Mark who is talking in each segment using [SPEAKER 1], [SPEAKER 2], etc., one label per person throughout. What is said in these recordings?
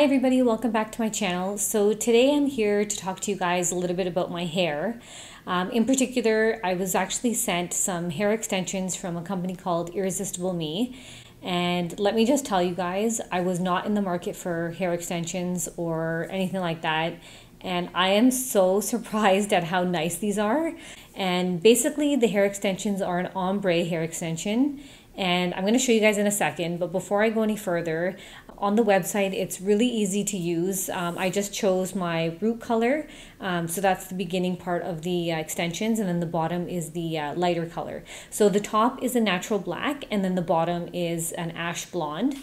[SPEAKER 1] Hi everybody, welcome back to my channel. So today I'm here to talk to you guys a little bit about my hair. In particular, I was actually sent some hair extensions from a company called Irresistible ME. And let me just tell you guys, I was not in the market for hair extensions or anything like that. And I am so surprised at how nice these are. And basically the hair extensions are an ombre hair extension. And I'm going to show you guys in a second, but before I go any further, on the website, it's really easy to use. I just chose my root color, so that's the beginning part of the extensions, and then the bottom is the lighter color. So the top is a natural black, and then the bottom is an ash blonde.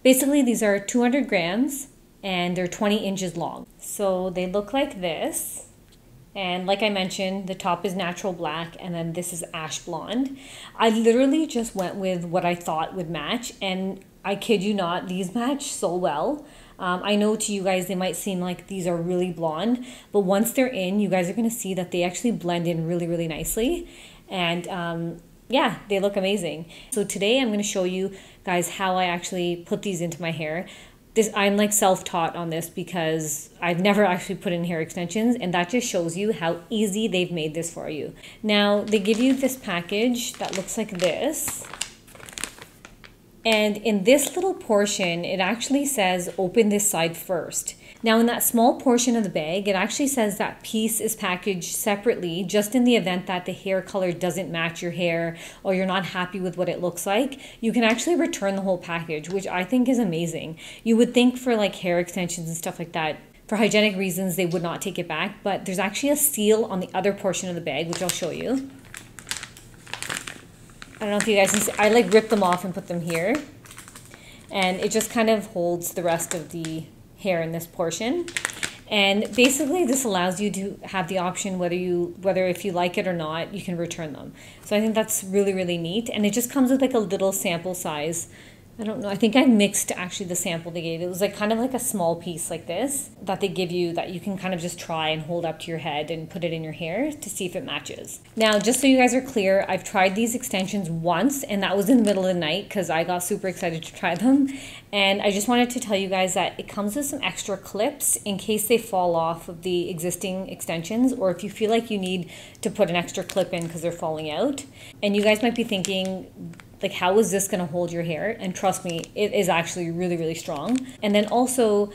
[SPEAKER 1] Basically, these are 200 grams, and they're 20 inches long. So they look like this. And like I mentioned, the top is natural black and then this is ash blonde. I literally just went with what I thought would match, and I kid you not, these match so well. I know to you guys they might seem like these are really blonde, but once they're in, you guys are going to see that they actually blend in really, really nicely. And yeah, they look amazing. So today I'm going to show you guys how I actually put these into my hair. I'm like self-taught on this because I've never actually put in hair extensions, and that just shows you how easy they've made this for you. Now they give you this package that looks like this, and in this little portion it actually says open this side first. Now in that small portion of the bag, it actually says that piece is packaged separately just in the event that the hair color doesn't match your hair or you're not happy with what it looks like. You can actually return the whole package, which I think is amazing. You would think for like hair extensions and stuff like that, for hygienic reasons, they would not take it back, but there's actually a seal on the other portion of the bag, which I'll show you. I don't know if you guys can see, I like ripped them off and put them here. And it just kind of holds the rest of the hair in this portion. And basically this allows you to have the option whether if you like it or not, you can return them. So I think that's really, really neat. And it just comes with like a little sample size. I don't know, I think I mixed actually the sample they gave. It was like kind of like a small piece like this that they give you that you can kind of just try and hold up to your head and put it in your hair to see if it matches. Now, just so you guys are clear, I've tried these extensions once, and that was in the middle of the night because I got super excited to try them. And I just wanted to tell you guys that it comes with some extra clips in case they fall off of the existing extensions, or if you feel like you need to put an extra clip in because they're falling out. And you guys might be thinking, like, how is this going to hold your hair? And trust me, it is actually really, really strong. And then also,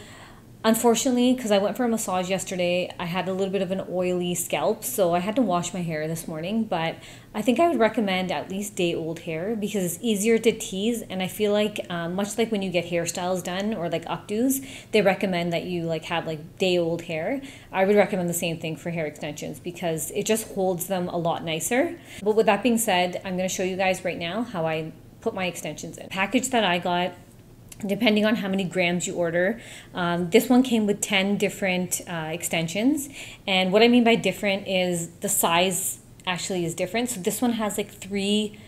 [SPEAKER 1] unfortunately, because I went for a massage yesterday, I had a little bit of an oily scalp, so I had to wash my hair this morning. But I think I would recommend at least day-old hair because it's easier to tease. And I feel like, much like when you get hairstyles done or like updos, they recommend that you like have like day-old hair. I would recommend the same thing for hair extensions because it just holds them a lot nicer. But with that being said, I'm going to show you guys right now how I put my extensions in. The package that I got, depending on how many grams you order, this one came with 10 different extensions. And what I mean by different is the size actually is different. So this one has like 3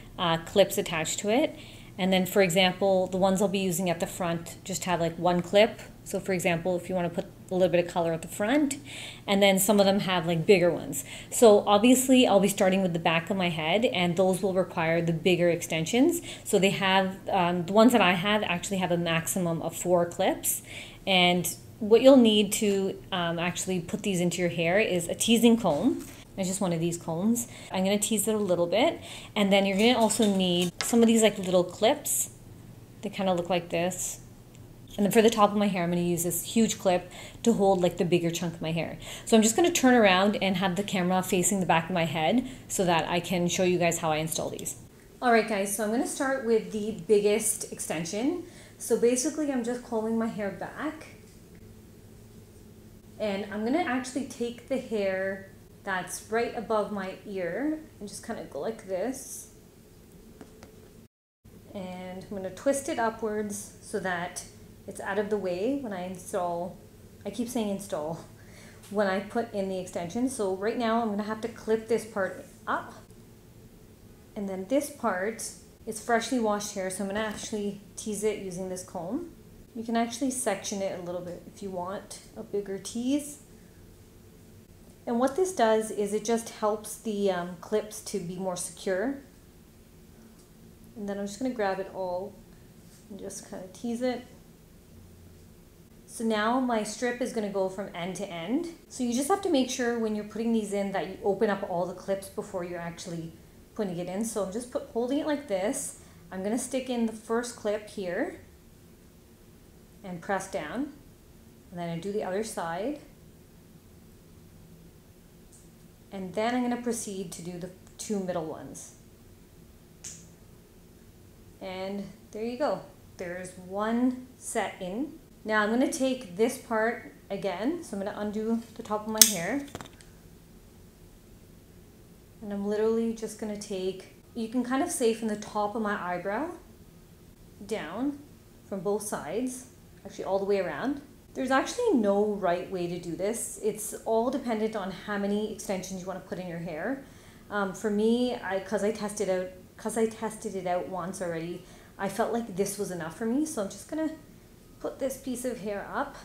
[SPEAKER 1] clips attached to it. And then, for example, the ones I'll be using at the front just have like 1 clip. So for example, if you want to put a little bit of color at the front, and then some of them have like bigger ones. So obviously I'll be starting with the back of my head, and those will require the bigger extensions. So they have, the ones that I have actually have a maximum of 4 clips. And what you'll need to actually put these into your hair is a teasing comb. It's just one of these combs. I'm going to tease it a little bit. And then you're going to also need some of these like little clips. They kind of look like this. And then for the top of my hair, I'm going to use this huge clip to hold like the bigger chunk of my hair. So I'm just going to turn around and have the camera facing the back of my head so that I can show you guys how I install these. All right, guys, so I'm going to start with the biggest extension. So basically, I'm just combing my hair back. And I'm going to actually take the hair that's right above my ear and just kind of go like this. And I'm going to twist it upwards so that it's out of the way when I install. I keep saying install when I put in the extension. So right now I'm going to have to clip this part up. And then this part is freshly washed hair, so I'm going to actually tease it using this comb. You can actually section it a little bit if you want a bigger tease. And what this does is it just helps the clips to be more secure. And then I'm just going to grab it all and just kind of tease it. So now my strip is going to go from end to end. So you just have to make sure when you're putting these in that you open up all the clips before you're actually putting it in. So I'm just holding it like this. I'm going to stick in the first clip here and press down. And then I do the other side. And then I'm going to proceed to do the 2 middle ones. And there you go. There's 1 set in. Now I'm going to take this part again. So I'm going to undo the top of my hair. And I'm literally just going to take, you can kind of say from the top of my eyebrow down from both sides, actually all the way around. There's actually no right way to do this. It's all dependent on how many extensions you want to put in your hair. For me, because I tested it out once already, I felt like this was enough for me. So I'm just going to put this piece of hair up,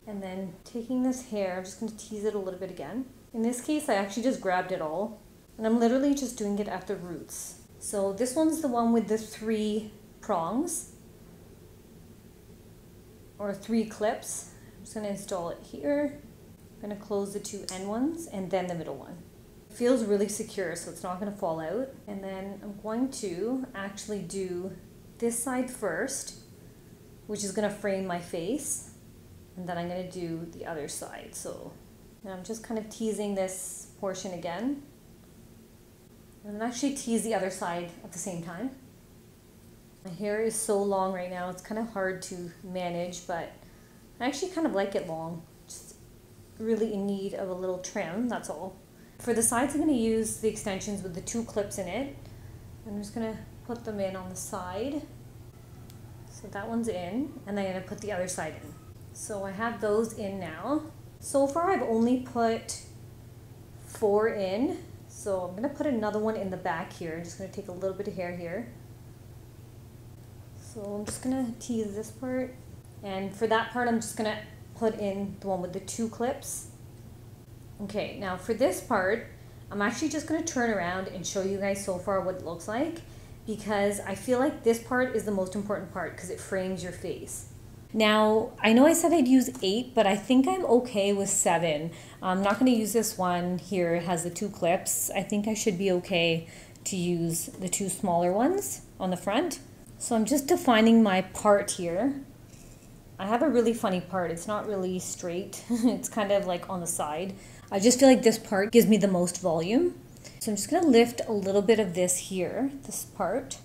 [SPEAKER 1] and then taking this hair, I'm just going to tease it a little bit again. In this case, I actually just grabbed it all, and I'm literally just doing it at the roots. So this one's the one with the 3 prongs, or 3 clips. I'm just going to install it here. I'm going to close the 2 end ones, and then the middle one. It feels really secure, so it's not going to fall out. And then I'm going to actually do this side first, which is going to frame my face, and then I'm going to do the other side. So now I'm just kind of teasing this portion again. I'm going to actually tease the other side at the same time. My hair is so long right now, it's kind of hard to manage, but I actually kind of like it long. Just really in need of a little trim, that's all. For the sides, I'm going to use the extensions with the 2 clips in it. I'm just going to put them in on the side. So that one's in, and then I'm going to put the other side in. So I have those in now. So far I've only put 4 in. So I'm going to put another one in the back here. I'm just going to take a little bit of hair here. So I'm just going to tease this part. And for that part, I'm just going to put in the one with the 2 clips. Okay, now for this part, I'm actually just going to turn around and show you guys so far what it looks like, because I feel like this part is the most important part because it frames your face. Now, I know I said I'd use 8, but I think I'm okay with 7. I'm not going to use this one here. It has the 2 clips. I think I should be okay to use the 2 smaller ones on the front. So I'm just defining my part here. I have a really funny part. It's not really straight. It's kind of like on the side. I just feel like this part gives me the most volume. So I'm just going to lift a little bit of this here, this part.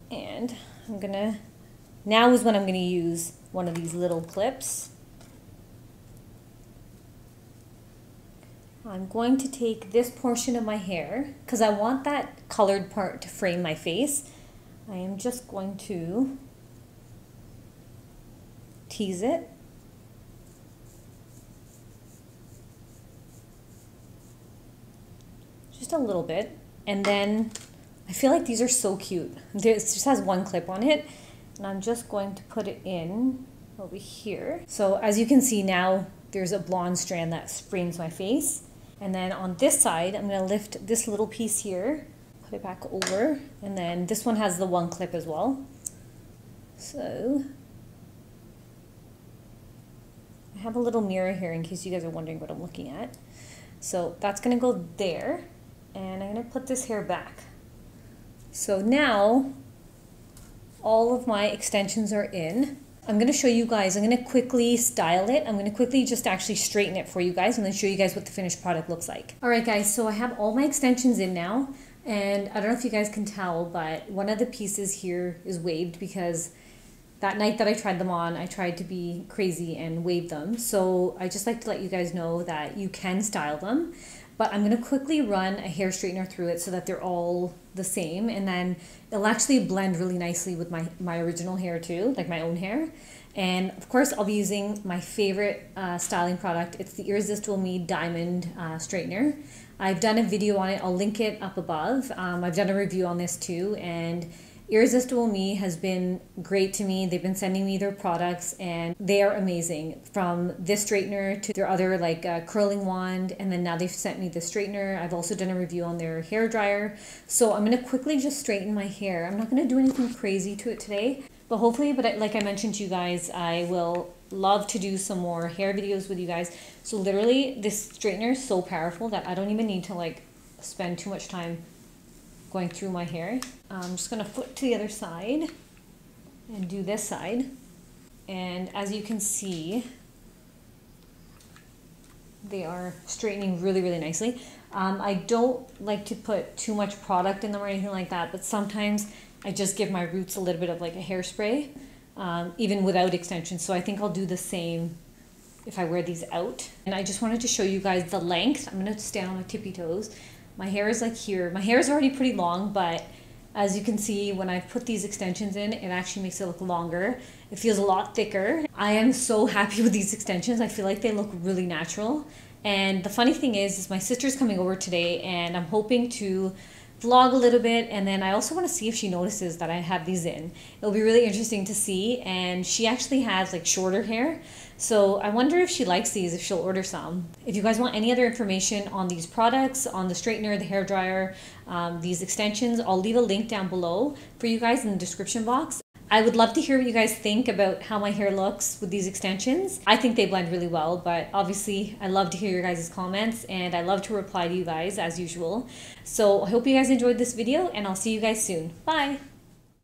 [SPEAKER 1] And I'm going to, now is when I'm going to use one of these little clips. I'm going to take this portion of my hair, because I want that colored part to frame my face. I am just going to tease it. Just a little bit. And then I feel like these are so cute. This just has 1 clip on it. And I'm just going to put it in over here. So as you can see now, there's a blonde strand that frames my face. And then on this side, I'm going to lift this little piece here, put it back over. And then this one has the 1 clip as well. So I have a little mirror here in case you guys are wondering what I'm looking at. So that's going to go there. And I'm going to put this hair back. So now all of my extensions are in. I'm going to show you guys, I'm going to quickly style it. I'm going to quickly just actually straighten it for you guys and then show you guys what the finished product looks like. All right guys, so I have all my extensions in now, and I don't know if you guys can tell, but one of the pieces here is waved because that night that I tried them on, I tried to be crazy and wave them. So I just like to let you guys know that you can style them. But I'm going to quickly run a hair straightener through it so that they're all the same, and then it'll actually blend really nicely with my original hair too, like my own hair. And of course I'll be using my favorite styling product. It's the Irresistible ME Diamond Straightener. I've done a video on it. I'll link it up above. I've done a review on this too, and Irresistible ME has been great to me. They've been sending me their products and they are amazing. From this straightener to their other like curling wand, and then now they've sent me the straightener. I've also done a review on their hair dryer. So I'm going to quickly just straighten my hair. I'm not going to do anything crazy to it today, but hopefully, like I mentioned to you guys, I will love to do some more hair videos with you guys. So literally this straightener is so powerful that I don't even need to like spend too much time going through my hair. I'm just gonna flip to the other side and do this side. And as you can see, they are straightening really, really nicely. I don't like to put too much product in them or anything like that, but sometimes I just give my roots a little bit of like a hairspray, even without extensions. So I think I'll do the same if I wear these out. And I just wanted to show you guys the length. I'm gonna stand on my tippy toes. My hair is like here. My hair is already pretty long, but as you can see, when I put these extensions in, it actually makes it look longer. It feels a lot thicker. I am so happy with these extensions. I feel like they look really natural. And the funny thing is my sister's coming over today, and I'm hoping to vlog a little bit, and then I also want to see if she notices that I have these in. It'll be really interesting to see, and she actually has like shorter hair, so I wonder if she likes these, if she'll order some. If you guys want any other information on these products, on the straightener, the hair dryer, these extensions, I'll leave a link down below for you guys in the description box. I would love to hear what you guys think about how my hair looks with these extensions. I think they blend really well, but obviously I love to hear your guys' comments, and I love to reply to you guys as usual. So I hope you guys enjoyed this video, and I'll see you guys soon. Bye!